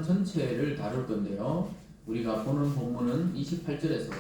전체를 다룰 건데요. 우리가 보는 본문은 28절에서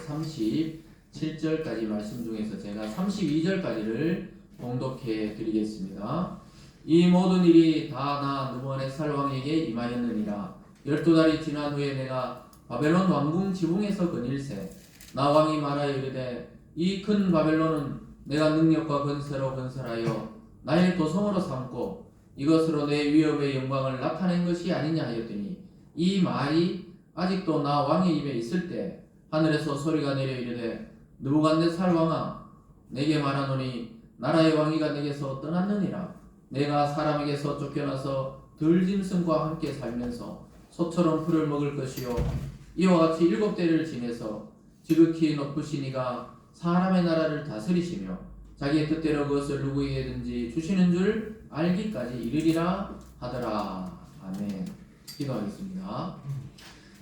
37절까지 말씀 중에서 제가 32절까지를 봉독해 드리겠습니다. 이 모든 일이 다 나 느부갓네살 왕에게 임하였느니라. 12달이 지난 후에 내가 바벨론 왕궁 지붕에서 거닐새 나 왕이 말하여 이르되 이 큰 바벨론은 내가 능력과 권세로 건설하여 나의 도성으로 삼고 이것으로 내 위엄의 영광을 나타낸 것이 아니냐 하였더니 이 말이 아직도 나 왕의 입에 있을 때 하늘에서 소리가 내려 이르되 느부갓네살 왕아 내게 말하노니 나라의 왕위가 내게서 떠났느니라. 내가 사람에게서 쫓겨나서 들짐승과 함께 살면서 소처럼 풀을 먹을 것이요 이와 같이 7대를 지내서 지극히 높으신 이가 사람의 나라를 다스리시며 자기의 뜻대로 그것을 누구에게든지 주시는 줄 알기까지 이르리라 하더라. 아멘. 기도하겠습니다.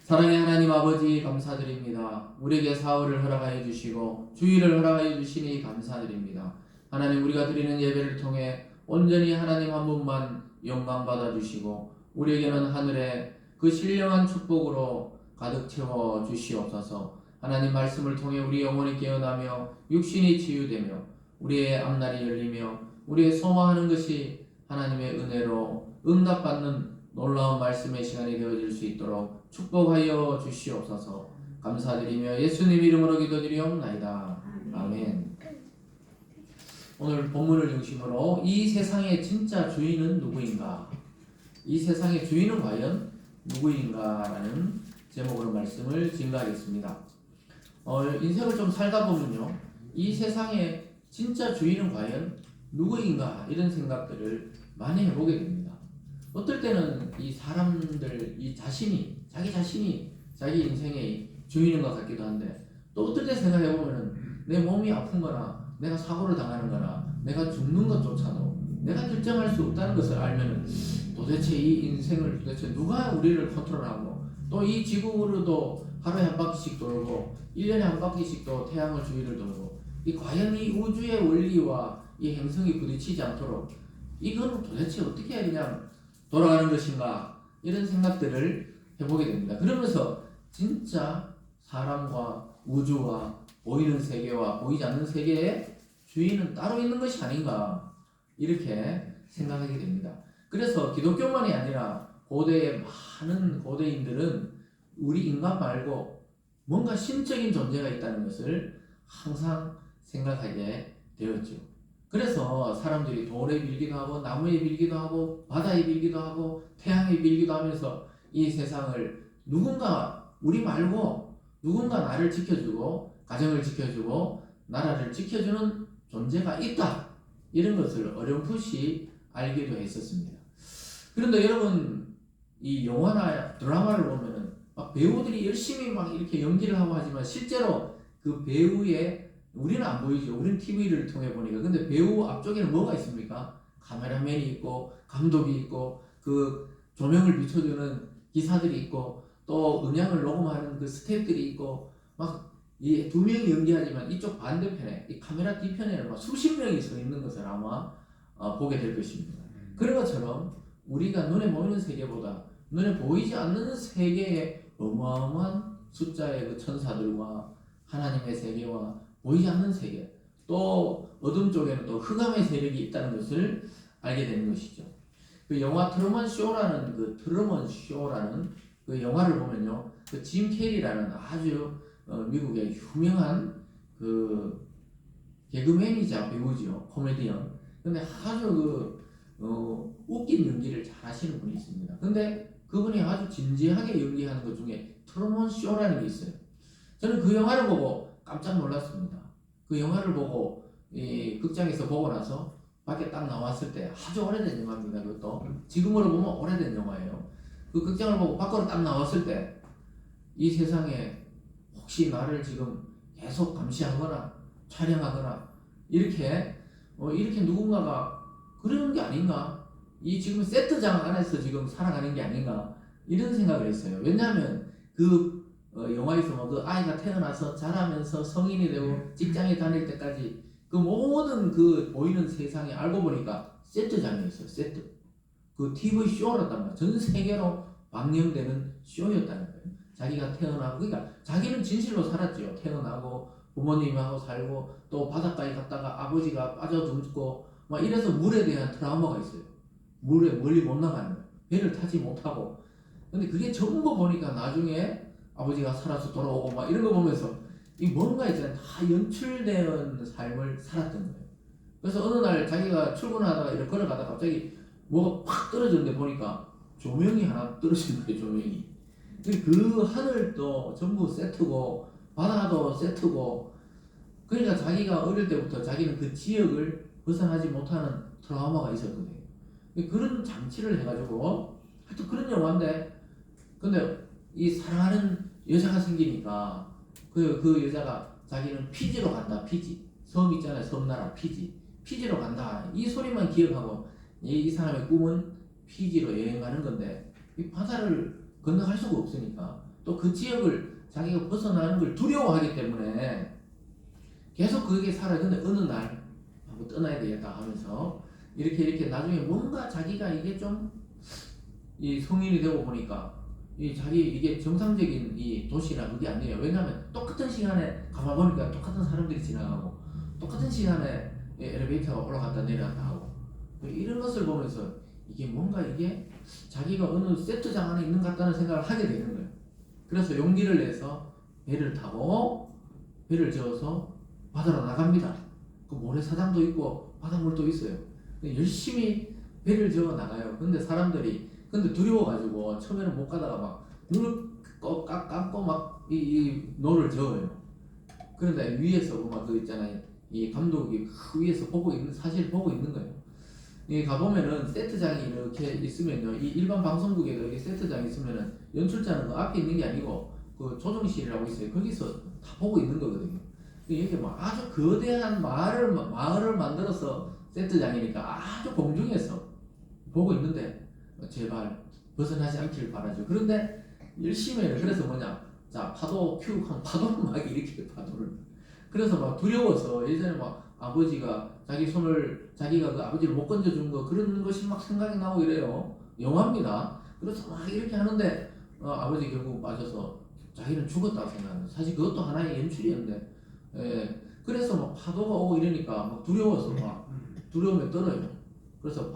사랑의 하나님 아버지 감사드립니다. 우리에게 사흘을 허락하여 주시고 주일을 허락하여 주시니 감사드립니다. 하나님 우리가 드리는 예배를 통해 온전히 하나님 한 분만 영광 받아 주시고 우리에게는 하늘의 그 신령한 축복으로 가득 채워 주시옵소서. 하나님 말씀을 통해 우리 영혼이 깨어나며 육신이 치유되며 우리의 앞날이 열리며 우리의 소망하는 것이 하나님의 은혜로 응답받는 놀라운 말씀의 시간이 되어질 수 있도록 축복하여 주시옵소서. 감사드리며 예수님 이름으로 기도드리옵나이다. 아멘. 오늘 본문을 중심으로 이 세상의 진짜 주인은 누구인가? 이 세상의 주인은 과연 누구인가라는 제목으로 말씀을 증가하겠습니다. 인생을 좀 살다 보면요, 이 세상의 진짜 주인은 과연 누구인가 이런 생각들을 많이 해보게 됩니다. 어떨 때는 이 사람들, 자기 자신이 자기 인생의 주인인 것 같기도 한데 또 어떨 때 생각해보면 내 몸이 아픈 거나 내가 사고를 당하는 거나 내가 죽는 것조차도 내가 결정할 수 없다는 것을 알면은 도대체 이 인생을 도대체 누가 우리를 컨트롤하고 또 이 지구로도 하루에 한 바퀴씩 돌고 1년에 한 바퀴씩 또 태양을 주위를 돌고 과연 이 우주의 원리와 이 행성이 부딪히지 않도록 이거는 도대체 어떻게 그냥 돌아가는 것인가 이런 생각들을 해보게 됩니다. 그러면서 진짜 사람과 우주와 보이는 세계와 보이지 않는 세계의 주인은 따로 있는 것이 아닌가 이렇게 생각하게 됩니다. 그래서 기독교만이 아니라 고대의 많은 고대인들은 우리 인간 말고 뭔가 신적인 존재가 있다는 것을 항상 생각하게 되었죠. 그래서 사람들이 돌에 빌기도 하고 나무에 빌기도 하고 바다에 빌기도 하고 태양에 빌기도 하면서 이 세상을 누군가 우리 말고 누군가 나를 지켜주고 가정을 지켜주고 나라를 지켜주는 존재가 있다 이런 것을 어렴풋이 알기도 했었습니다. 그런데 여러분 이 영화나 드라마를 보면은 막 배우들이 열심히 막 이렇게 연기를 하고 하지만 실제로 그 배우의 우리는 안 보이죠. 우리는 TV를 통해 보니까. 근데 배우 앞쪽에는 뭐가 있습니까? 카메라맨이 있고 감독이 있고 그 조명을 비춰주는 기사들이 있고 또 음향을 녹음하는 그 스태프들이 있고 막 이 두 명이 연기하지만 이쪽 반대편에 이 카메라 뒤편에는 막 수십 명이 서 있는 것을 아마 보게 될 것입니다. 그런 것처럼 우리가 눈에 보이는 세계보다 눈에 보이지 않는 세계의 어마어마한 숫자의 그 천사들과 하나님의 세계와 보이지 않는 세계 또 어둠 쪽에는 또 흑암의 세력이 있다는 것을 알게 되는 것이죠. 그 영화 트루먼 쇼라는 그 영화를 보면요, 그 짐 캐리라는 아주 미국의 유명한 그 개그맨이자 배우죠, 코미디언. 근데 아주 웃긴 연기를 잘 하시는 분이 있습니다. 근데 그분이 아주 진지하게 연기하는 것 중에 트루먼 쇼라는 게 있어요. 저는 그 영화를 보고 깜짝 놀랐습니다. 그 영화를 보고 이 극장에서 보고 나서 밖에 딱 나왔을 때 아주 오래된 영화입니다. 그것도 지금으로 보면 오래된 영화예요. 그 극장을 보고 밖으로 딱 나왔을 때 이 세상에 혹시 나를 지금 계속 감시하거나 촬영하거나 이렇게 누군가가 그러는 게 아닌가? 이 지금 세트장 안에서 지금 살아가는 게 아닌가? 이런 생각을 했어요. 왜냐하면 그 영화에서 뭐 그 아이가 태어나서 자라면서 성인이 되고 직장에 다닐 때까지 그 모든 그 보이는 세상에 알고 보니까 세트장이었어요. 세트. 그 TV 쇼였단 말이에요. 전 세계로 방영되는 쇼였다는 거예요. 자기가 태어나고, 그러니까 자기는 진실로 살았죠. 태어나고 부모님하고 살고 또 바닷가에 갔다가 아버지가 빠져 죽고 막 이래서 물에 대한 트라우마가 있어요. 물에 멀리 못 나가는 거예요. 배를 타지 못하고. 근데 그게 전부 보니까 나중에 아버지가 살아서 돌아오고 막 이런 거 보면서 이 뭔가 있잖아요. 다 연출된 삶을 살았던 거예요. 그래서 어느 날 자기가 출근하다가 이렇게 걸어가다가 갑자기 뭐가 팍 떨어졌는데 보니까 조명이 하나 떨어진 거예요. 조명이. 그 하늘도 전부 세트고 바다도 세트고, 그러니까 자기가 어릴 때부터 자기는 그 지역을 벗어나지 못하는 트라우마가 있었거든요. 그런 장치를 해가지고 하여튼 그런 영화인데, 근데 이 사랑하는 여자가 생기니까 그 여자가 자기는 피지로 간다. 피지 섬 있잖아요. 섬나라 피지로 간다. 이 소리만 기억하고 이 사람의 꿈은 피지로 여행 가는 건데, 이 바다를 건너갈 수가 없으니까 또 그 지역을 자기가 벗어나는 걸 두려워하기 때문에 계속 그게 살아요. 근데 어느 날 하고 떠나야 되겠다 하면서 이렇게 나중에 뭔가 자기가 이게 좀 이 성인이 되고 보니까 이 자기 이게 정상적인 이 도시나 그게 아니에요. 왜냐하면 똑같은 시간에 가봐보니까 똑같은 사람들이 지나가고 똑같은 시간에 엘리베이터가 올라갔다 내려갔다 하고 이런 것을 보면서 이게 뭔가 이게 자기가 어느 세트장 안에 있는 것 같다는 생각을 하게 되는 거예요. 그래서 용기를 내서 배를 타고 배를 저어서 바다로 나갑니다. 그 모래사장도 있고 바닷물도 있어요. 열심히 배를 저어 나가요. 근데 사람들이 두려워가지고 처음에는 못 가다가 막 눈을 감고 막 이 노를 저어요. 그런데 위에서 막 그 있잖아요. 이 감독이 그 위에서 보고 있는 사실 보고 있는 거예요. 이 가보면은 세트장이 이렇게 있으면요, 이 일반 방송국에도 이렇게 세트장이 있으면은 연출자는 그 앞에 있는 게 아니고 그 조정실이라고 있어요. 거기서 다 보고 있는 거거든요. 이렇게 뭐 아주 거대한 마을을 만들어서 세트장이니까 아주 공중에서 보고 있는데 제발 벗어나지 않길 바라죠. 그런데 열심히 해요. 그래서 뭐냐, 자 파도 큐 하면 파도를 막 일으켜요. 파도를. 그래서 막 두려워서 예전에 막 아버지가 자기 손을 자기가 그 아버지를 못 건져준 거 그런 것이 막 생각이 나고 이래요. 영화입니다. 그래서 막 이렇게 하는데 아버지 결국 빠져서 자기는 죽었다고 생각해요. 사실 그것도 하나의 연출이었는데, 그래서 막 파도가 오고 이러니까 막 두려워서 막 두려움에 떨어요. 그래서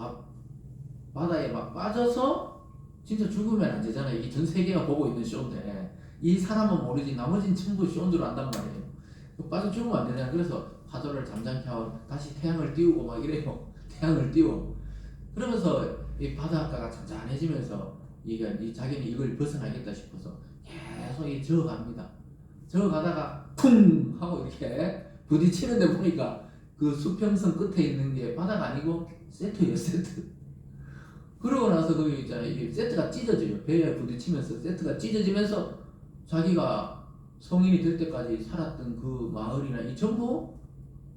바다에 막 빠져서 진짜 죽으면 안 되잖아요. 이게 전 세계가 보고 있는 쇼인데 이 사람은 모르지 나머지는 전부 쇼인 줄 안단 말이에요. 빠져 죽으면 안 되잖아요. 그래서 파도를 잠잠케 하고 다시 태양을 띄우고 막 이래요. 태양을 띄워. 그러면서 이 바닷가가 잔잔해지면서 자기는 이걸 벗어나겠다 싶어서 계속 저어갑니다. 저어가다가 쿵 하고 이렇게 부딪히는데 보니까 그 수평선 끝에 있는 게 바다가 아니고 세트예요. 세트. 그러고 나서 거기 있잖아요. 이게 세트가 찢어져요. 배에 부딪히면서 세트가 찢어지면서 자기가 성인이 될 때까지 살았던 그 마을이나 이 전부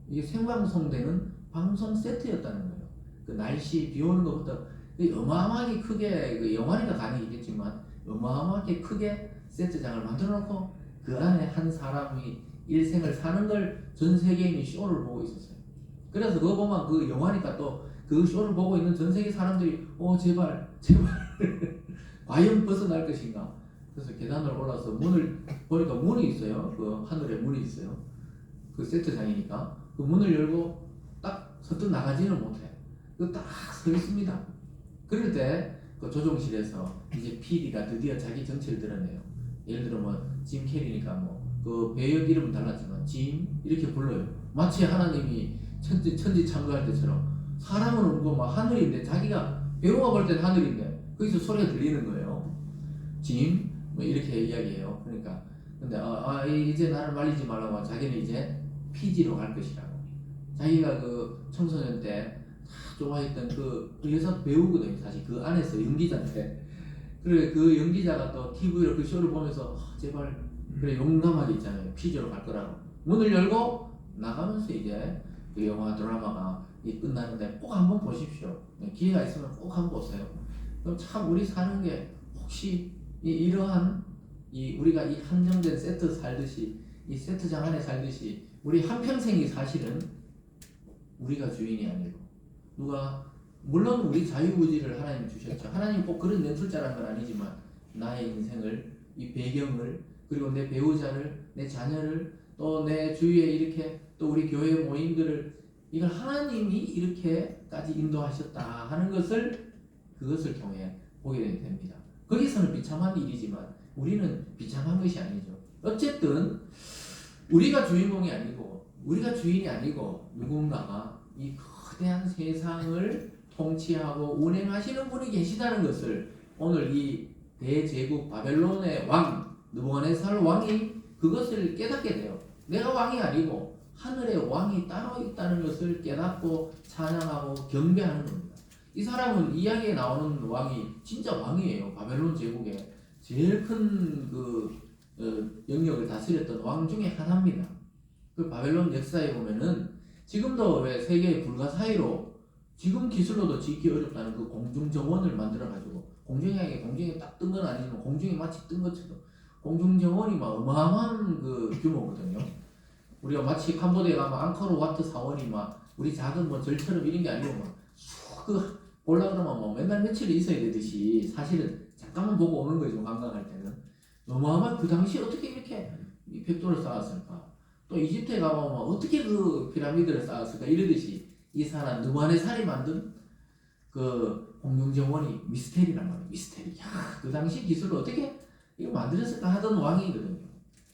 이게 생방송되는 방송 세트였다는 거예요. 그 날씨 비 오는 것부터 어마어마하게 크게, 그 영화니까 가능이겠지만 어마어마하게 크게 세트장을 만들어 놓고 그 안에 한 사람이 일생을 사는 걸 전 세계인이 쇼를 보고 있었어요. 그래서 그거 보면 그 영화니까 또 그 쇼를 보고 있는 전 세계 사람들이 제발 과연 벗어날 것인가. 그래서 계단을 올라서 문을 보니까 문이 있어요. 그 하늘에 문이 있어요. 그 세트장이니까 그 문을 열고 딱 선뜻 나가지는 못해. 그 딱 서 있습니다. 그럴 때 그 조종실에서 이제 PD가 드디어 자기 정체를 드러내요. 예를 들어 뭐 짐 캐리니까 뭐 그 배역 이름은 달랐지만 짐 이렇게 불러요. 마치 하나님이 천지창조할 때처럼. 사람은 없고 막 하늘인데 자기가 배우가 볼 땐 하늘인데 거기서 소리가 들리는 거예요. 짐 뭐 이렇게 이야기해요. 그러니까 근데 이제 나를 말리지 말라고. 자기는 이제 피지로 갈 것이라고. 자기가 그 청소년 때 좋아했던 그 여자 배우거든요. 사실 그 안에서 연기자인데, 그래 그 연기자가 또 TV로 그 쇼를 보면서 제발 그래 용감하게 있잖아요. 피지로 갈 거라고. 문을 열고 나가면서 이제 그 영화 드라마가 끝나는데 꼭 한번 보십시오. 기회가 있으면 꼭 한번 보세요. 그럼 참 우리 사는 게 혹시 이러한 우리가 이 한정된 세트 살듯이 이 세트장 안에 살듯이 우리 한평생이 사실은 우리가 주인이 아니고 누가, 물론 우리 자유의지를 하나님 주셨죠. 하나님 꼭 그런 연출자라는 건 아니지만 나의 인생을, 이 배경을, 그리고 내 배우자를, 내 자녀를, 또 내 주위에 이렇게 또 우리 교회 모임들을 이걸 하나님이 이렇게까지 인도하셨다 하는 것을 그것을 통해 보게 됩니다. 거기서는 비참한 일이지만 우리는 비참한 것이 아니죠. 어쨌든 우리가 주인공이 아니고 우리가 주인이 아니고 누군가가 이 거대한 세상을 통치하고 운행하시는 분이 계시다는 것을 오늘 이 대제국 바벨론의 왕 느부갓네살 왕이 그것을 깨닫게 돼요. 내가 왕이 아니고 하늘의 왕이 따로 있다는 것을 깨닫고 찬양하고 경배하는 겁니다. 이 사람은 이야기에 나오는 왕이 진짜 왕이에요. 바벨론 제국의 제일 큰 영역을 다스렸던 왕 중에 하나입니다. 그 바벨론 역사에 보면은 지금도 왜 세계의 불가사의로 지금 기술로도 짓기 어렵다는 그 공중 정원을 만들어 가지고 공중에 딱 뜬 건 아니지만 공중에 마치 뜬 것처럼 공중 정원이 막 어마어마한 그 규모거든요. 우리가 마치 캄보디아에 가면 앙코르와트 사원이 막 우리 작은 뭐 절처럼 이런 게 아니고 막그 보려 그러면 뭐 맨날 며칠 있어야 되듯이 사실은 잠깐만 보고 오는 거죠. 관광할 때는. 어마어마한 그 당시 어떻게 이렇게 벽돌을 쌓았을까? 또 이집트에 가보면 어떻게 그 피라미드를 쌓았을까? 이러듯이 이 사람 느부갓네살이 만든 그 공중정원이 미스테리란 말이에요. 미스테리. 야, 그 당시 기술을 어떻게 이거 만들었을까 하던 왕이거든요.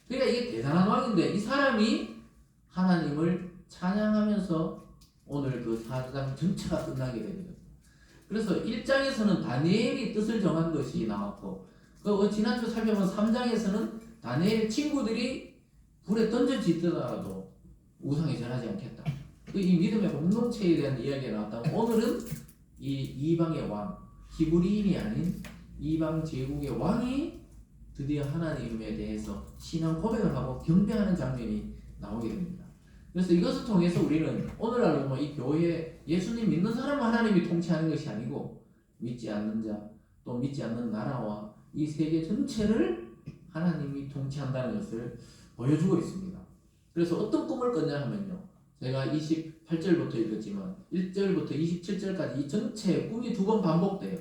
그러니까 이게 대단한 왕인데 이 사람이 하나님을 찬양하면서 오늘 그 4장 전체가 끝나게 되거든요. 그래서 1장에서는 다니엘이 뜻을 정한 것이 나왔고 지난주 살펴본 3장에서는 다니엘 친구들이 불에 던져지더라도 우상에 절하지 않겠다. 이 믿음의 공동체에 대한 이야기가 나왔다면 오늘은 이 이방의 왕, 히브리인이 아닌 이방 제국의 왕이 드디어 하나님에 대해서 신앙 고백을 하고 경배하는 장면이 나오게 됩니다. 그래서 이것을 통해서 우리는 오늘날 보면 이 교회 예수님 믿는 사람은 하나님이 통치하는 것이 아니고 믿지 않는 자, 또 믿지 않는 나라와 이 세계 전체를 하나님이 통치한다는 것을 보여주고 있습니다. 그래서 어떤 꿈을 꿨냐 하면요. 제가 28절부터 읽었지만 1절부터 27절까지 이 전체 꿈이 2번 반복돼요.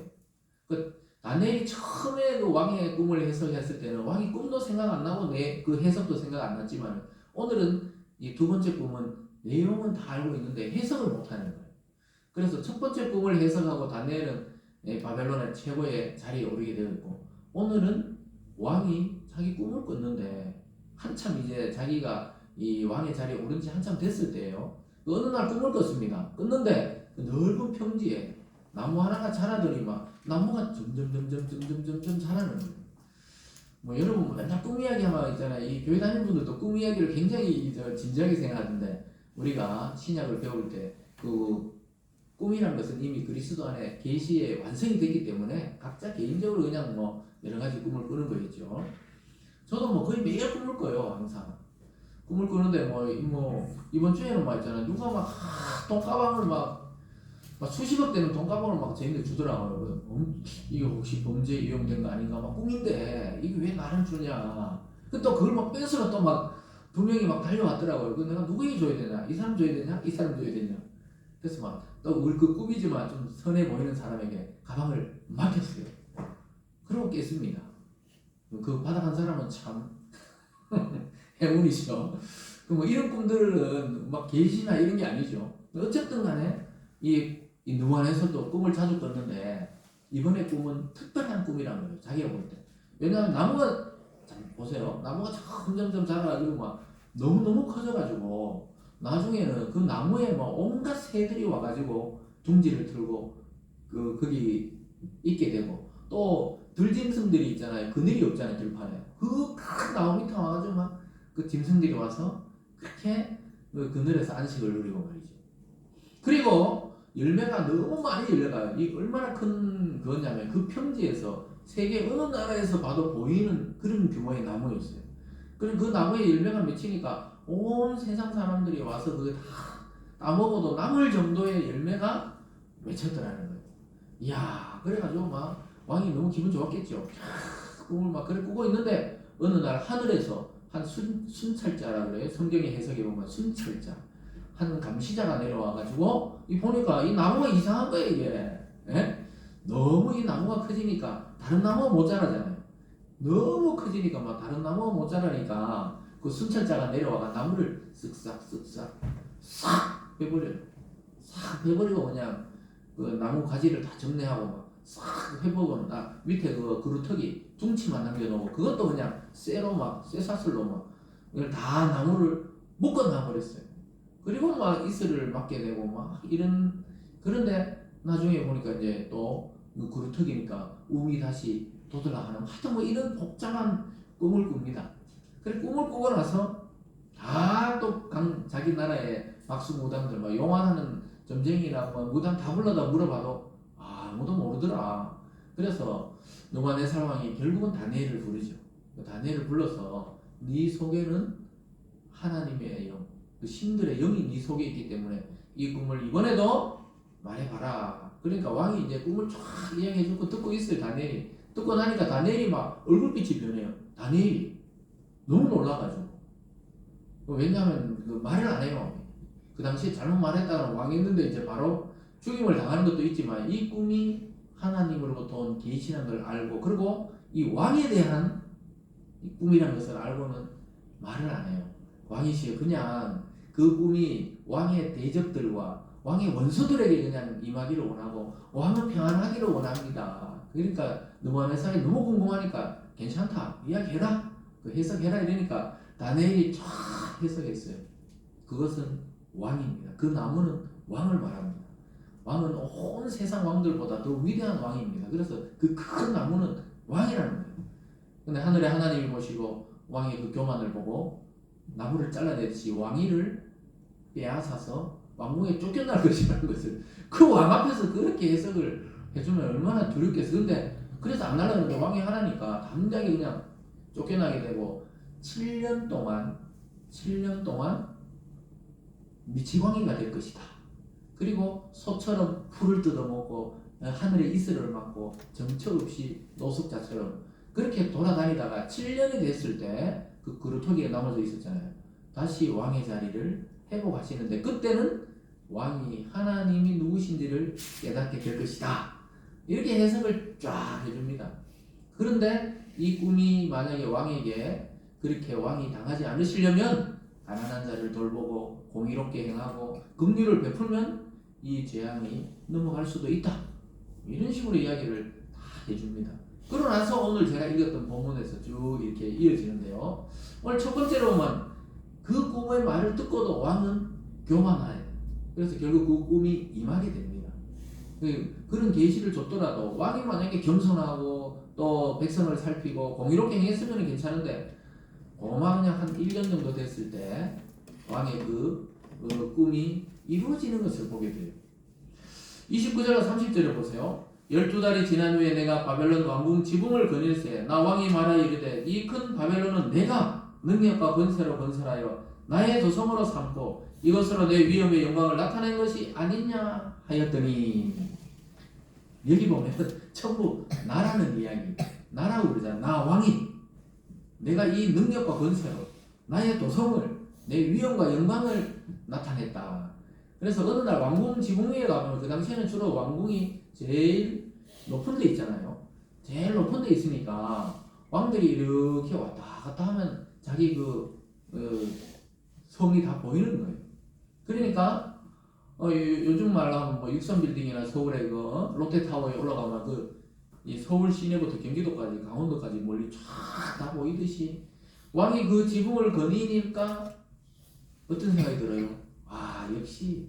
다니엘이 처음에 그 왕의 꿈을 해석했을 때는 왕이 꿈도 생각 안 나고 그 해석도 생각 안 났지만 오늘은 이 2번째 꿈은 내용은 다 알고 있는데 해석을 못하는 거예요. 그래서 첫 번째 꿈을 해석하고 다니엘은 바벨론의 최고의 자리에 오르게 되었고 오늘은 왕이 자기 꿈을 꿨는데 한참 이제 자기가 이 왕의 자리에 오른 지 한참 됐을 때예요. 어느 날 꿈을 꿨습니다. 꿨는데 그 넓은 평지에 나무 하나가 자라더니 막 나무가 점점 자라는 거예요. 뭐 여러분 맨날 꿈 이야기 하면 있잖아요. 이 교회 다니는 분들도 꿈 이야기를 굉장히 진지하게 생각하던데 우리가 신약을 배울 때 그 꿈이란 것은 이미 그리스도 안에 계시의 완성이 됐기 때문에 각자 개인적으로 그냥 뭐 여러 가지 꿈을 꾸는 거겠죠. 저도 뭐 거의 매일 꿈을 꿔요. 항상 꿈을 꾸는데 뭐 이번 주에는 막 있잖아요. 누가 막 돈가방을 막 수십억 되는 돈가방을 막 저희한테 주더라고요. 이게 혹시 범죄에 이용된 거 아닌가? 막 꿈인데 이게 왜 나를 주냐? 또 그걸 막 뺏으러 또 막 두 명이 막 달려왔더라고요. 그래서 내가 누구에게 줘야 되냐? 이 사람 줘야 되냐? 이 사람 줘야 되냐? 그래서 막 또 우리 그 꿈이지만 좀 선해 보이는 사람에게 가방을 맡겼어요. 그러고 깼습니다. 그 받아간 사람은 참 행운이죠. 뭐 이런 꿈들은 막 계시나 이런 게 아니죠. 어쨌든 간에 이 느부갓네살도 꿈을 자주 꿨는데 이번에 꿈은 특별한 꿈이라는 거예요. 자기가 볼 때. 왜냐하면 나무가 보세요. 나무가 점점 자라가지고 막 너무 커져가지고 나중에는 그 나무에 막 온갖 새들이 와가지고 둥지를 틀고 거기 있게 되고 또 들짐승들이 있잖아요. 그늘이 없잖아요. 들판에. 그 큰 나무 밑에 와가지고 막 그 짐승들이 와서 그렇게 그 그늘에서 안식을 누리고 말이죠. 그리고 열매가 너무 많이 열려가요. 이 얼마나 큰 그거냐면 그 평지에서 세계 어느 나라에서 봐도 보이는 그런 규모의 나무였어요. 그리고 그 나무에 열매가 맺히니까 온 세상 사람들이 와서 그거 다 따먹어도 남을 정도의 열매가 맺혔더라는 거예요. 이야, 그래가지고 막 왕이 너무 기분 좋았겠죠. 꿈을 막 그래 꾸고 있는데 어느 날 하늘에서 한 순찰자라 그래요. 성경의 해석에 보면 순찰자. 한 감시자가 내려와가지고 보니까 이 나무가 이상한 거예요. 이게 너무 이 나무가 커지니까 다른 나무가 못 자라잖아요. 너무 커지니까 막 다른 나무가 못 자라니까 그 순찰자가 내려와가 나무를 쓱싹 싹 빼버려요. 싹 빼버리고 그냥 그 나무 가지를 다 정리하고 막 싹 해보고는 밑에 그 그루터기 둥치만 남겨놓고 그것도 그냥 쇠로 막 쇠사슬로 막 이걸 다 나무를 묶어놔 버렸어요. 그리고 막 이슬을 맞게 되고 막 이런 그런데 나중에 보니까 이제 또 그 그루터기니까 움이 다시 돋으려하는 하여튼 뭐 이런 복잡한 꿈을 꿉니다. 그래 꿈을 꾸고 나서 다 또 자기 나라의 박수 무당들 막 용환하는 점쟁이나 뭐 무당 다 불러다 물어봐도 아무도 모르더라. 그래서 노바네살 왕이 결국은 다니엘을 부르죠. 다니엘을 불러서 네 속에는 하나님의 영, 그 신들의 영이 네 속에 있기 때문에 이 꿈을 이번에도 말해봐라. 그러니까 왕이 이제 꿈을 쫙 이야기해주고 듣고 있어요. 다니엘이 듣고 나니까 다니엘이 막 얼굴빛이 변해요. 다니엘이 너무 놀라가지고 왜냐하면 그 말을 안 해요. 그 당시에 잘못 말했다는 왕이 있는데 이제 바로 죽임을 당하는 것도 있지만 이 꿈이 하나님으로부터 온 계시라는 걸 알고 그리고 이 왕에 대한 이 꿈이라는 것을 알고는 말을 안 해요. 왕이시여 그냥 그 꿈이 왕의 대적들과 왕의 원수들에게 그냥 임하기를 원하고 왕은 평안하기를 원합니다. 그러니까 느부갓네살이 너무 궁금하니까 괜찮다 이야기해라 그 해석해라 이러니까 다니엘이 쫙 해석했어요. 그것은 왕입니다. 그 나무는 왕을 말합니다. 왕은 온 세상 왕들보다 더 위대한 왕입니다. 그래서 그 큰 나무는 왕이라는 거예요. 근데 하늘의 하나님이 보시고 왕이 그 교만을 보고 나무를 잘라내듯이 왕위를 빼앗아서 왕궁에 쫓겨날 것이라는 것을 그 왕 앞에서 그렇게 해석을 해주면 얼마나 두렵겠어. 근데 그래서 안 날라가는데 왕이 하나니까 당장에 그냥 쫓겨나게 되고 7년 동안 미치광이가 될 것이다. 그리고 소처럼 풀을 뜯어먹고 하늘의 이슬을 맞고 정처 없이 노숙자처럼 그렇게 돌아다니다가 7년이 됐을 때 그 그루터기에 넘어져 있었잖아요. 다시 왕의 자리를 회복하시는데 그때는 왕이 하나님이 누구신지를 깨닫게 될 것이다. 이렇게 해석을 쫙 해줍니다. 그런데 이 꿈이 만약에 왕에게 그렇게 왕이 당하지 않으시려면 가난한 자를 돌보고 공의롭게 행하고 긍휼을 베풀면 이 재앙이 넘어갈 수도 있다. 이런 식으로 이야기를 다 해줍니다. 그러고 나서 오늘 제가 읽었던 본문에서 쭉 이렇게 이어지는데요. 오늘 첫 번째로 보면 그 꿈의 말을 듣고도 왕은 교만하여. 그래서 결국 그 꿈이 임하게 됩니다. 그런 계시를 줬더라도 왕이 만약에 겸손하고 또 백성을 살피고 공의롭게 행했으면 괜찮은데 그냥 한 1년 정도 됐을 때 왕의 그 꿈이 이루어지는 것을 보게 돼요. 29절과 30절을 보세요. 12달이 지난 후에 내가 바벨론 왕궁 지붕을 거닐세 나 왕이 말하여 이르되 이 큰 바벨론은 내가 능력과 권세로 건설하여 나의 도성으로 삼고 이것으로 내 위엄의 영광을 나타낸 것이 아니냐 하였더니 여기 보면 전부 나라는 이야기 나라고 그러잖아. 나 왕이 내가 이 능력과 권세로 나의 도성을 내 위엄과 영광을 나타냈다. 그래서 어느 날 왕궁 지붕 위에 가면 그 당시에는 주로 왕궁이 제일 높은 데 있잖아요. 제일 높은 데 있으니까 왕들이 이렇게 왔다 갔다 하면 자기 성이 다 보이는 거예요. 그러니까 요즘 말로 하면 뭐 육선빌딩이나 서울의 그 롯데타워에 올라가면 이 서울 시내부터 경기도까지 강원도까지 멀리 쫙 다 보이듯이 왕이 그 지붕을 거니니까 어떤 생각이 들어요? 역시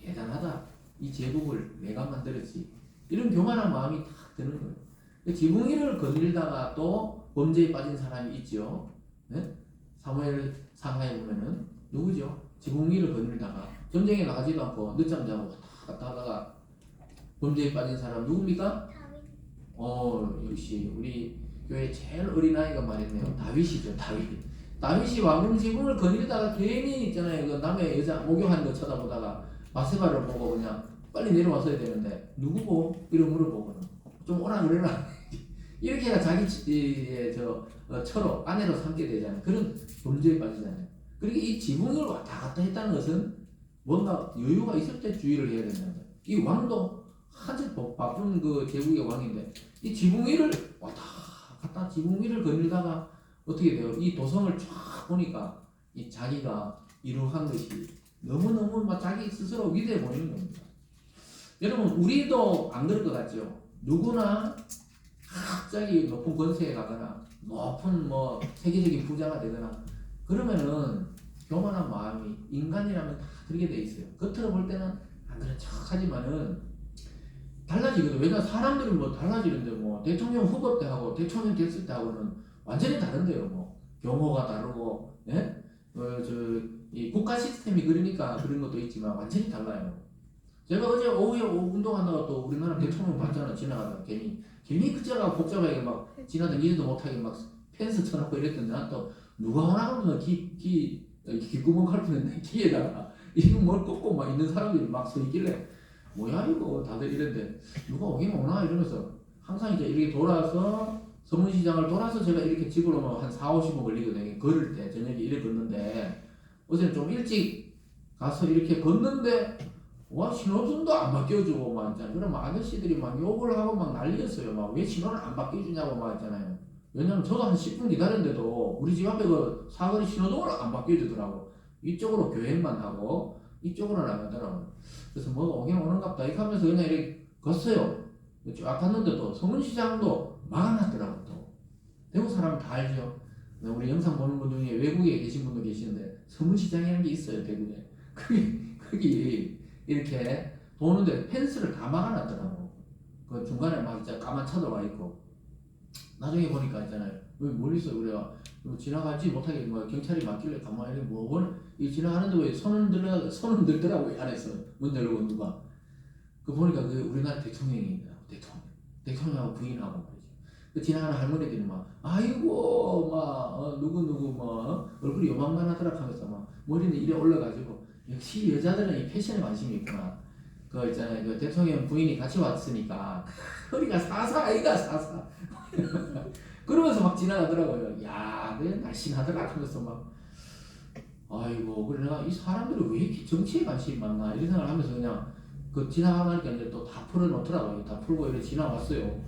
대단하다. 이 제국을 내가 만들었지. 이런 교만한 마음이 탁 드는 거예요. 지붕 위를 거닐다가 또 범죄에 빠진 사람이 있죠. 네? 사무엘 상하에 보면은 누구죠? 지붕 위를 거닐다가 전쟁에 나가지도 않고 늦잠 자고 왔다 갔다 하다가 범죄에 빠진 사람 누굽니까? 역시 우리 교회 제일 어린아이가 말했네요. 다윗이죠. 다윗이 왕궁 지붕을 거닐다가 괜히 있잖아요. 그 남의 여자 목욕하는 거 쳐다보다가 바세바를 보고 그냥 빨리 내려왔어야 되는데 누구고? 이런 물어보고는 좀 오라 그래라. 이렇게 해가 자기 처로 아내로 삼게 되잖아요. 그런 범죄에 빠지잖아요. 그리고 이 지붕을 왔다 갔다 했다는 것은 뭔가 여유가 있을 때 주의를 해야 된다는 거예요. 이 왕도 한참 바쁜 그 제국의 왕인데 이 지붕 위를 왔다 갖다 지붕 위를 거닐다가 어떻게 돼요? 이 도성을 쫙 보니까 이 자기가 이룩한 것이 너무너무 막 자기 스스로 위대해 보이는 겁니다. 여러분 우리도 안 그럴 것 같죠? 누구나 갑자기 높은 권세에 가거나 높은 뭐 세계적인 부자가 되거나 그러면은 교만한 마음이 인간이라면 다 들게 돼 있어요. 겉으로 볼 때는 안 그런 척하지만은 달라지거든. 왜냐 사람들이 뭐 달라지는데 뭐 대통령 후보 때하고 대통령 됐을 때하고는 완전히 다른데요. 뭐 경호가 다르고, 예? 이 국가 시스템이 그러니까 그런 것도 있지만 완전히 달라요. 제가 어제 오후에 운동한다고 또 우리나라 대통령 봤잖아. 지나가다가 괜히 그자가 복잡하게 막 지나다니지도 못하게 막 펜스 쳐놓고 이랬던데 난 또 누가 원하면 귓구멍 칼푸는데 귀에다가 이거 뭘 꽂고 막 있는 사람들이 막 서 있길래 뭐야 이거 다들 이랬는데 누가 오긴 오나 이러면서 항상 이제 이렇게 돌아서 서문시장을 돌아서 제가 이렇게 집으로 오면 한 4, 50분 걸리거든요. 걸을 때 저녁에 이렇게 걷는데 어제는 좀 일찍 가서 이렇게 걷는데 와 신호등도 안 바뀌어주고 막 있잖아요. 그럼 아저씨들이 막 욕을 하고 막 난리였어요. 막 왜 신호를 안 바뀌어주냐고 막 있잖아요. 왜냐면 저도 한 10분 기다렸는데도 우리 집 앞에 그 사거리 신호등을 안 바뀌어주더라고. 이쪽으로 교행만 하고 이쪽으로는 안 가더라고요. 그래서 뭐가 오긴 오는갑다 이렇게 하면서 그냥 이렇게 걷어요. 쫙 갔는데도 서문시장도 막아놨더라고. 또 대구 사람 다 알죠. 우리 영상 보는 분 중에 외국에 계신 분도 계시는데 서문시장이라는 게 있어요. 대구에. 거기 이렇게 도는데 펜스를 다 막아놨더라고. 그 중간에 막 진짜 까만 차도 와 있고. 나중에 보니까 있잖아요. 왜 멀리서 그래요. 지나가지 못하게 뭐 경찰이 막길래 가만히 이 지나가는데 왜 손은 들더라고요. 안에서 문 열고 누가. 그 보니까 그 우리나라 대통령입니다. 대통령하고 부인하고 말이죠. 그 지나가는 할머니들이 막 아이고 막 누구 뭐 얼굴이 요만만하더라 하면서 막 머리는 이래 올라가지고 역시 여자들은 이 패션에 관심이 있구나. 그 있잖아요. 그 대통령 부인이 같이 왔으니까 허리가 사사 그러면서 막 지나가더라고요. 야, 내 날씬하더라 하면서 막 아이고 그래 내가 이 사람들이 왜 이렇게 정치에 관심이 많나 이런 생각을 하면서 그냥 그 지나가니까 이제 또 다 풀어놓더라고요. 다 풀고 이렇게 지나왔어요.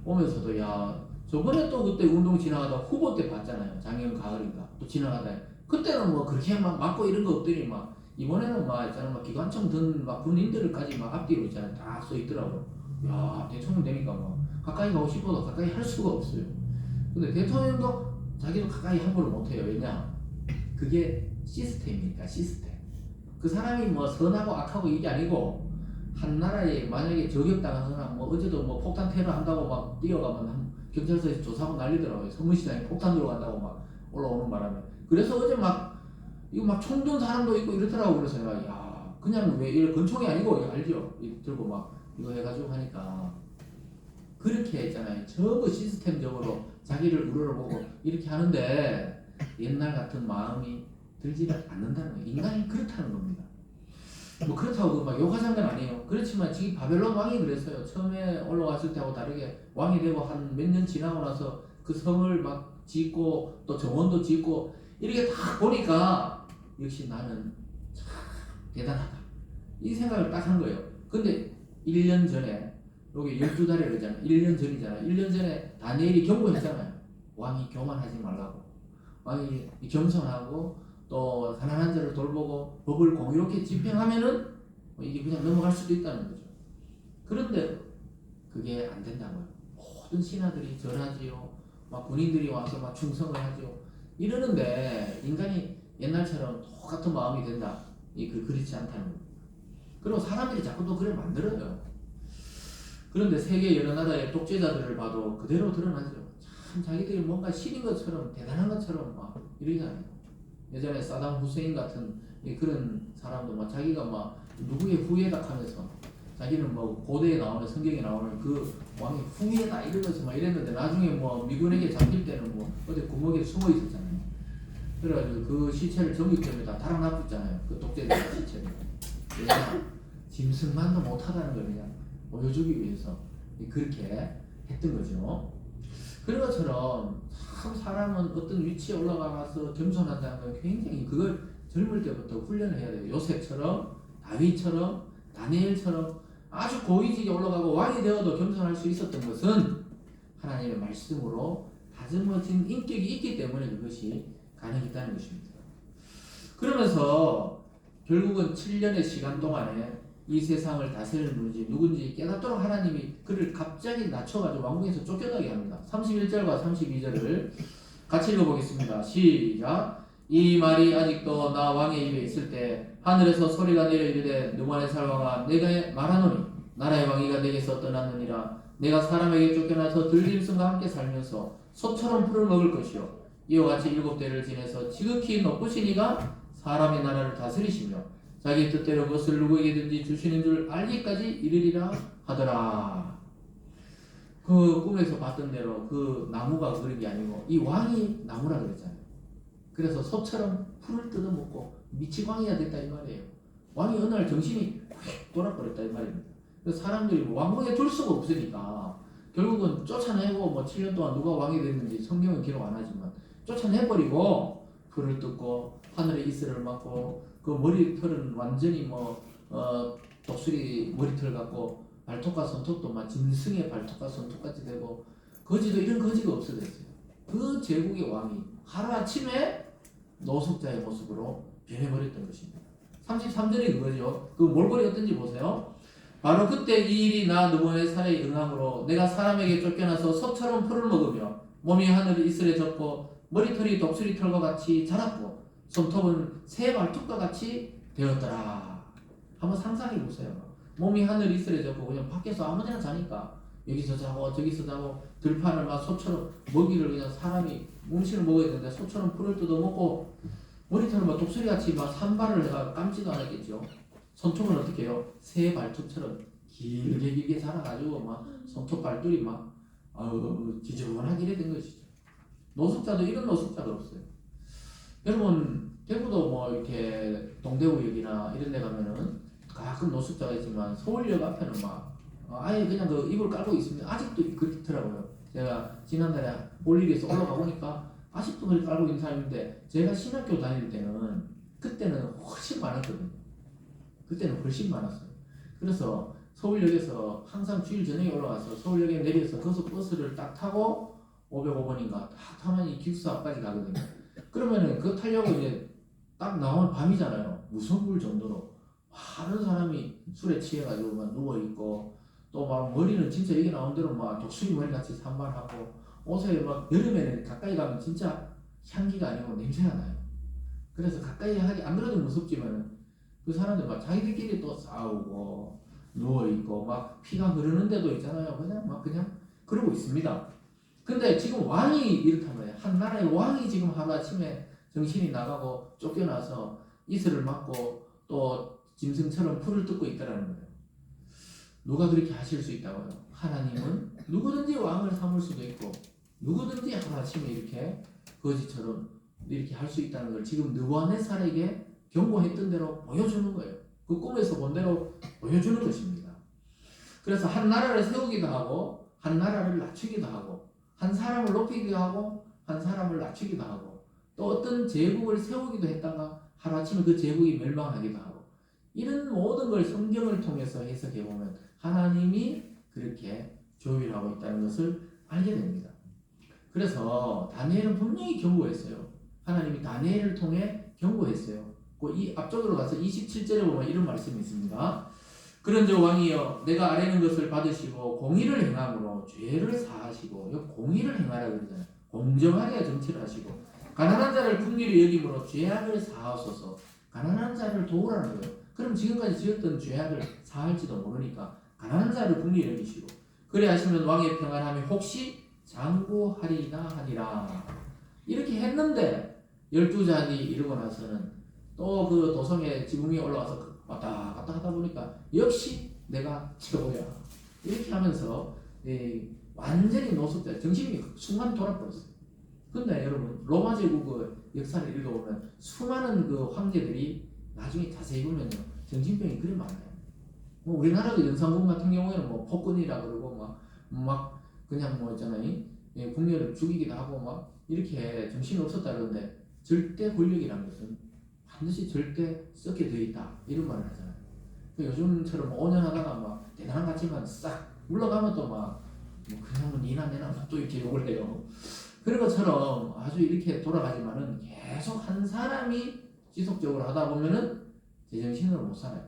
오면서도 야 저번에 또 그때 운동 지나가다 후보 때 봤잖아요. 작년 가을인가 또 지나가다 그때는 뭐 그렇게 막 맞고 이런 거 없더니 막 이번에는 막 있잖아 막 기관총 든 막 군인들까지 막 앞뒤로 있잖아요. 딱 써 있더라고. 야 대통령 되니까 막 가까이 가고 싶어도 가까이 할 수가 없어요. 근데 대통령도 자기도 가까이 함부로 못해요. 왜냐 그게 시스템이니까 시스템. 그 사람이 뭐 선하고 악하고 이게 아니고 한 나라에 만약에 저격당하거나 뭐 어제도 뭐 폭탄 테러 한다고 막 뛰어가면 경찰서에서 조사하고 난리더라고요. 서문시장에 폭탄 들어간다고 막 올라오는 바람에. 그래서 어제 막 이거 막 총 든 사람도 있고 이렇더라고. 그래서 내가 야 그냥 왜 이런 권총이 아니고 이거 알죠? 들고 막 이거 해가지고 하니까 그렇게 있잖아요. 전부 시스템적으로 자기를 우러러보고 이렇게 하는데 옛날 같은 마음이 들지를 않는다는 거예요. 인간이 그렇다는 겁니다. 뭐 그렇다고 막 욕하자는 건 아니에요. 그렇지만 지금 바벨론 왕이 그랬어요. 처음에 올라왔을 때하고 다르게 왕이 되고 한 몇 년 지나고 나서 그 성을 막 짓고 또 정원도 짓고 이렇게 다 보니까 역시 나는 참 대단하다. 이 생각을 딱 한 거예요. 근데 1년 전에 여기 12달에 그러잖아요. 1년 전이잖아요. 1년 전에 다니엘이 경고했잖아요. 왕이 교만하지 말라고. 왕이 겸손하고 또 가난한 자를 돌보고 법을 공의롭게 집행하면은 이게 그냥 넘어갈 수도 있다는 거죠. 그런데 그게 안 된다고요. 모든 신하들이 절하지요. 막 군인들이 와서 막 충성을 하죠. 이러는데 인간이 옛날처럼 똑같은 마음이 된다. 그렇지 않다는 거예요. 그리고 사람들이 자꾸 또 그래 만들어요. 그런데 세계 여러 나라의 독재자들을 봐도 그대로 드러나죠. 참 자기들이 뭔가 신인 것처럼 대단한 것처럼 막 이러잖아요. 예전에 사담 후세인 같은 그런 사람도 막 자기가 막 누구의 후예다 하면서 자기는 뭐 고대에 나오는 성경에 나오는 그 왕의 후예다 이러면서 막 이랬는데 나중에 뭐 미군에게 잡힐 때는 뭐 어디 구멍에 숨어 있었잖아요. 그래가지고 그 시체를 정육점에 다 달아놔뒀잖아요. 그 독재자 시체를. 왜냐 짐승만도 못하다는 걸 그냥 보여주기 위해서 그렇게 했던 거죠. 그런 것처럼 참 사람은 어떤 위치에 올라가서 겸손한다는 건 굉장히 그걸 젊을 때부터 훈련을 해야 돼요. 요셉처럼 다윗처럼 다니엘처럼 아주 고위직에 올라가고 왕이 되어도 겸손할 수 있었던 것은 하나님의 말씀으로 다듬어진 인격이 있기 때문에 그것이 가능했다는 것입니다. 그러면서 결국은 7년의 시간 동안에 이 세상을 다스리는 분이 누군지 깨닫도록 하나님이 그를 갑자기 낮춰가지고 왕궁에서 쫓겨나게 합니다. 31절과 32절을 같이 읽어보겠습니다. 시작. 이 말이 아직도 나 왕의 입에 있을 때 하늘에서 소리가 내려 이르되 느부갓네살 왕아 내가 말하노니 나라의 왕위가 내게서 떠났느니라. 내가 사람에게 쫓겨나서 들짐승과 함께 살면서 소처럼 풀을 먹을 것이요 이와 같이 7대를 지내서 지극히 높으신 이가 사람의 나라를 다스리시며 자기 뜻대로 그것을 누구에게든지 주시는 줄 알기까지 이르리라 하더라. 그 꿈에서 봤던 대로 그 나무가 그런 게 아니고 이 왕이 나무라 그랬잖아요. 그래서 소처럼 풀을 뜯어먹고 미치광이가 됐다 이 말이에요. 왕이 어느 날 정신이 휙 돌아버렸다 이 말입니다. 그래서 사람들이 왕궁에 둘 수가 없으니까 결국은 쫓아내고 뭐 7년 동안 누가 왕이 됐는지 성경은 기록 안 하지만 쫓아내버리고 풀을 뜯고 하늘에 이슬을 맞고 그 머리털은 완전히 독수리 머리털 같고 발톱과 손톱도 막 짐승의 발톱과 손톱같이 되고 거지도 이런 거지가 없어졌어요. 그 제국의 왕이 하루아침에 노숙자의 모습으로 변해버렸던 것입니다. 33절이 그거죠. 그 몰골이 어떤지 보세요. 바로 그때 이 일이 나 느부갓네살의 응함으로 내가 사람에게 쫓겨나서 소처럼 풀을 먹으며 몸이 하늘 이슬에 젖고 머리털이 독수리 털과 같이 자랐고 손톱은 새 발톱과 같이 되었더라. 한번 상상해 보세요. 몸이 하늘 이슬에 젖고 그냥 밖에서 아무데나 자니까 여기서 자고 저기서 자고 들판을 막 소처럼 먹이를 그냥 사람이 음식을 먹어야 되는데 소처럼 풀을 뜯어먹고 머리털은 막 독수리같이 막 산발을 해가 감지도 않았겠죠. 손톱은 어떻게 해요? 새 발톱처럼 길게 자라가지고 막 손톱 발톱이 막 지저분하게 이래 된 것이죠. 노숙자도 이런 노숙자가 없어요. 여러분 대구도 뭐 이렇게 동대구역이나 이런 데 가면은 가끔 노숙자가 있지만 서울역 앞에는 막 아예 그냥 그 이불 깔고 있습니다. 아직도 그렇더라고요. 제가 지난달에 올 일이 있어 올라가 보니까 아직도 그렇게 깔고 있는 사람인데 제가 신학교 다닐 때는 그때는 훨씬 많았거든요. 그때는 훨씬 많았어요. 그래서 서울역에서 항상 주일 저녁에 올라가서 서울역에 내려서 거기서 버스를 딱 타고 505번인가 딱 타면 이 기숙사 앞까지 가거든요. 그러면은 그거 타려고 이제 딱 나오면 밤이잖아요. 무서울 정도로 많은 사람이 술에 취해가지고 막 누워있고 또 막 머리는 진짜 여기 나온 대로 막 독수리 머리같이 산발하고 옷에 막 여름에는 가까이 가면 진짜 향기가 아니고 냄새가 나요. 그래서 가까이 하기 안 그래도 무섭지만 그 사람들 막 자기들끼리 또 싸우고 누워있고 막 피가 흐르는 데도 있잖아요. 그냥 그러고 있습니다. 근데 지금 왕이 이렇다면 한 나라의 왕이 지금 하루아침에 정신이 나가고 쫓겨나서 이슬을 맞고 또 짐승처럼 풀을 뜯고 있다라는 거예요. 누가 그렇게 하실 수 있다고요? 하나님은 누구든지 왕을 삼을 수도 있고 누구든지 하루아침에 이렇게 거지처럼 이렇게 할 수 있다는 걸 지금 느부갓네살에게 경고했던 대로 보여주는 거예요. 그 꿈에서 본 대로 보여주는 것입니다. 그래서 한 나라를 세우기도 하고 한 나라를 낮추기도 하고 한 사람을 높이기도 하고 한 사람을 낮추기도 하고 또 어떤 제국을 세우기도 했다가 하루아침에 그 제국이 멸망하기도 하고 이런 모든 걸 성경을 통해서 해석해 보면 하나님이 그렇게 조율하고 있다는 것을 알게 됩니다. 그래서 다니엘은 분명히 경고했어요. 하나님이 다니엘을 통해 경고했어요. 이 앞쪽으로 가서 27절에 보면 이런 말씀이 있습니다. 그런즉 왕이여 내가 아뢰는 것을 받으시고 공의를 행함으로 죄를 사하시고 공의를 행하라 그러잖아요. 공정하게 정치를 하시고 가난한 자를 긍휼히 여김으로 죄악을 사하소서. 가난한 자를 도우라는 거예요. 그럼 지금까지 지었던 죄악을 사할지도 모르니까 가난한 자를 긍휼히 여기시고 그래 하시면 왕의 평안함이 혹시 장구하리나 하니라. 이렇게 했는데 12잔이 이르고 나서는 또 그 도성에 지붕 위에 올라가서 왔다 갔다 하다 보니까 역시 내가 최고야 이렇게 하면서 완전히 노숙자 정신이 순간 돌아버렸어요. 근데 여러분 로마 제국의 역사를 읽어보면 수많은 그 황제들이 나중에 자세히 보면요 정신병이 그리 많아요. 뭐 우리나라도 연산군 같은 경우에는 뭐 폭군이라 그러고 막 그냥 뭐 있잖아요 국민을 죽이기도 하고 막 이렇게 정신이 없었다 그러는데 절대 권력이라는 것은 반드시 절대 썩게 되어 있다 이런 말을 하잖아요. 요즘처럼 5년 하다가 막 대단한 가치만 싹 물러가면 또 막 뭐 그냥 뭐 니나 내나 또 이렇게 욕을 해요. 그런 것처럼 아주 이렇게 돌아가지만은 계속 한 사람이 지속적으로 하다 보면은 제정신으로 못 살아요.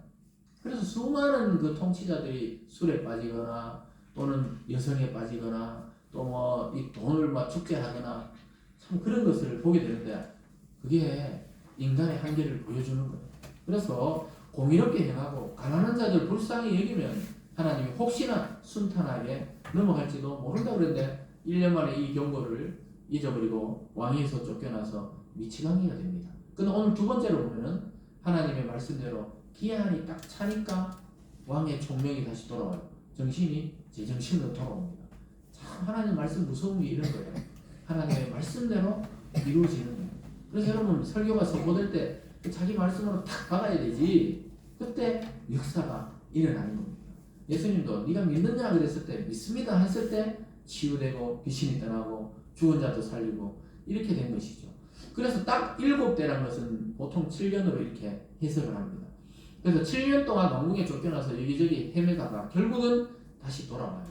그래서 수많은 그 통치자들이 술에 빠지거나 또는 여성에 빠지거나 또 뭐 이 돈을 막 축제하거나 참 그런 것을 보게 되는데 그게 인간의 한계를 보여주는 거예요. 그래서 공의롭게 행하고 가난한 자들 불쌍히 여기면 하나님이 혹시나 순탄하게 넘어갈지도 모른다 그랬는데 1년 만에 이 경고를 잊어버리고 왕위에서 쫓겨나서 미치광이가 됩니다. 근데 오늘 두 번째로 보면은 하나님의 말씀대로 기한이 딱 차니까 왕의 총명이 다시 돌아와요. 정신이 제정신으로 돌아옵니다. 참 하나님 말씀 무서운 게 이런 거예요. 하나님의 말씀대로 이루어지는 거예요. 그래서 여러분 설교가 선포될 때 자기 말씀으로 탁 받아야 되지. 그때 역사가 일어나는 겁니다. 예수님도 네가 믿느냐 그랬을 때 믿습니다 했을 때 치유되고 귀신이 떠나고 죽은 자도 살리고 이렇게 된 것이죠. 그래서 딱 7대란 것은 보통 7년으로 이렇게 해석을 합니다. 그래서 7년 동안 왕궁에 쫓겨나서 여기저기 헤매다가 결국은 다시 돌아와요.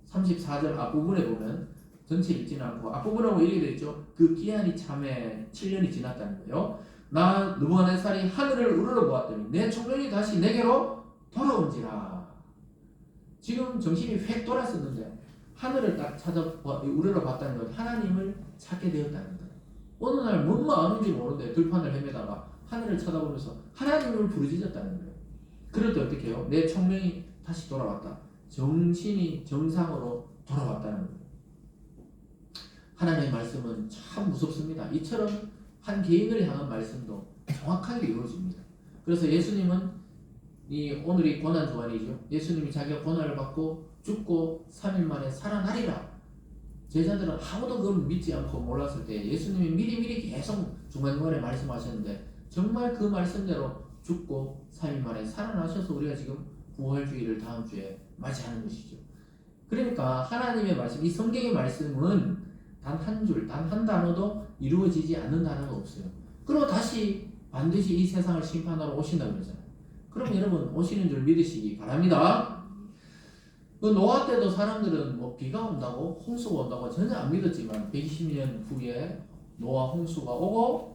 34절 앞부분에 보면 전체 읽지는 않고 앞부분에 보면 이렇게 되어 있죠. 그 기한이 참에 7년이 지났다는 거예요. 나 느부갓네살이 하늘을 우러러 보았더니 내 총명이 다시 내게로 돌아온지라. 지금 정신이 획 돌았었는데 하늘을 딱 우러러 봤다는 건 하나님을 찾게 되었다는 거예요. 어느 날 뭔 마음인지 모르는데 들판을 헤매다가 하늘을 쳐다보면서 하나님을 부르짖었다는 거예요. 그럴 때 어떻게 해요? 내 총명이 다시 돌아왔다. 정신이 정상으로 돌아왔다는 거예요. 하나님의 말씀은 참 무섭습니다. 이처럼 한 개인을 향한 말씀도 정확하게 이루어집니다. 그래서 예수님은 오늘이 고난주간이죠. 예수님이 자기가 고난을 받고 죽고 3일 만에 살아나리라. 제자들은 아무도 그걸 믿지 않고 몰랐을 때 예수님이 미리미리 계속 중간중간에 말씀하셨는데 정말 그 말씀대로 죽고 3일 만에 살아나셔서 우리가 지금 부활주의를 다음 주에 맞이하는 것이죠. 그러니까 하나님의 말씀, 이 성경의 말씀은 단 한 줄, 단 한 단어도 이루어지지 않는 단어가 없어요. 그리고 다시 반드시 이 세상을 심판하러 오신다고 그러잖아요. 그럼 여러분 오시는 줄 믿으시기 바랍니다. 그 노아 때도 사람들은 뭐 비가 온다고 홍수가 온다고 전혀 안 믿었지만 120년 후에 노아 홍수가 오고